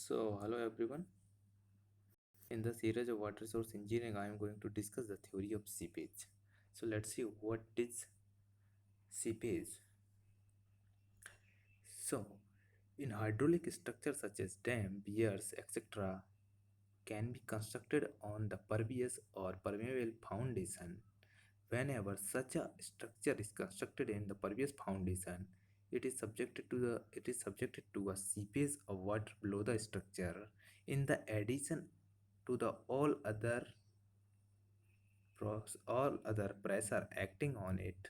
Hello everyone. In the series of water resource engineering, I am going to discuss the theory of seepage. So, let's see what is seepage. So, in hydraulic structures such as dam, piers, etc., can be constructed on the pervious or permeable foundation. Whenever such a structure is constructed in the pervious foundation, it is subjected to a seepage of water below the structure. In the addition to the all other pressure acting on it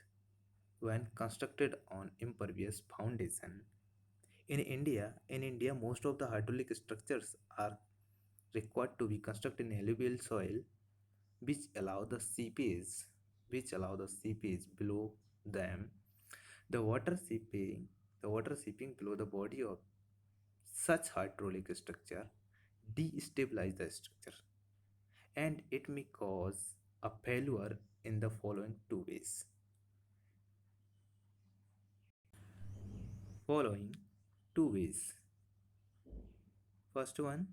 when constructed on impervious foundation. In India, most of the hydraulic structures are required to be constructed in alluvial soil, which allow the seepage, below them. The water seeping, the water seeping below the body of such hydraulic structure destabilize the structure, and it may cause a failure in the following two ways. Following two ways. First one,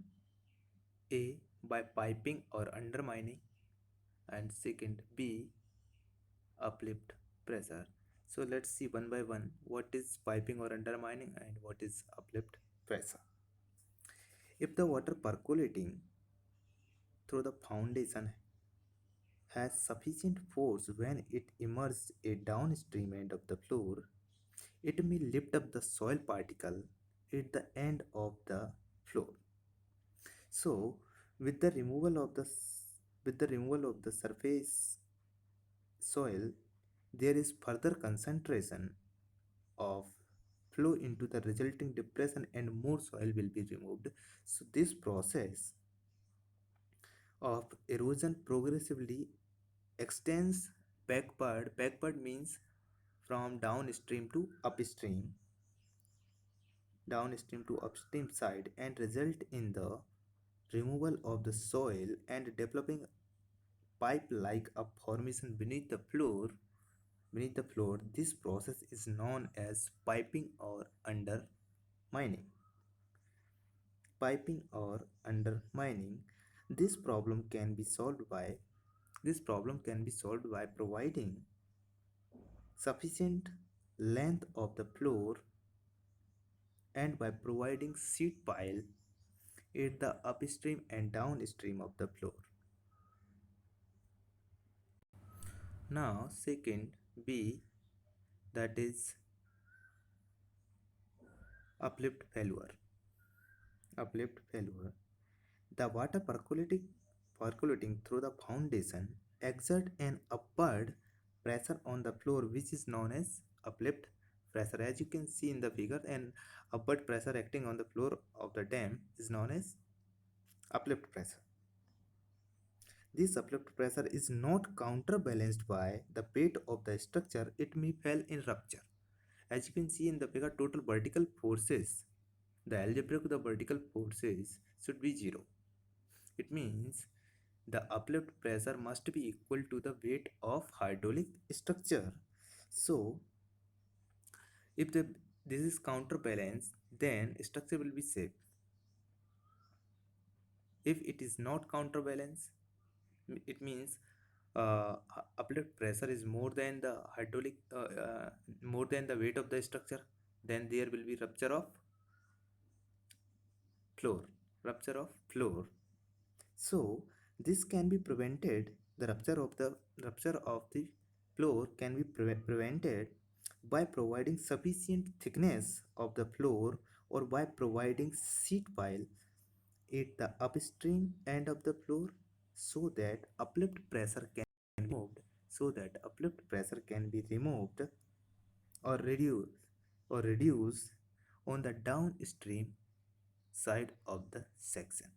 A, by piping or undermining, and second, B, uplift pressure. So let's see one by one what is piping or undermining and what is uplift pressure. If the water percolating through the foundation has sufficient force when it emerges a downstream end of the floor, it may lift up the soil particle at the end of the floor. So, with the removal of the surface soil, there is further concentration of flow into the resulting depression and more soil will be removed. So this process of erosion progressively extends backward. Backward means from downstream to upstream side, and result in the removal of the soil and developing pipe like a formation beneath the floor. This process is known as piping or undermining. This problem can be solved by providing sufficient length of the floor and by providing seed pile at the upstream and downstream of the floor. Now, second, B, that is uplift failure. Uplift failure. The water percolating through the foundation exert an upward pressure on the floor, which is known as uplift pressure. As you can see in the figure, an upward pressure acting on the floor of the dam is known as uplift pressure. This uplift pressure is not counterbalanced by the weight of the structure. It may fail in rupture. As you can see in the figure, total vertical forces, the algebraic of the vertical forces should be 0. It means the uplift pressure must be equal to the weight of hydraulic structure. So, if this is counterbalanced, then structure will be safe. If it is not counterbalanced, it means uplift pressure is more than the weight of the structure, then there will be floor rupture of floor. So this can be prevented. The rupture of the floor can be prevented by providing sufficient thickness of the floor or by providing sheet pile at the upstream end of the floor, so that uplift pressure can be removed so that uplift pressure can be removed or reduced on the downstream side of the section.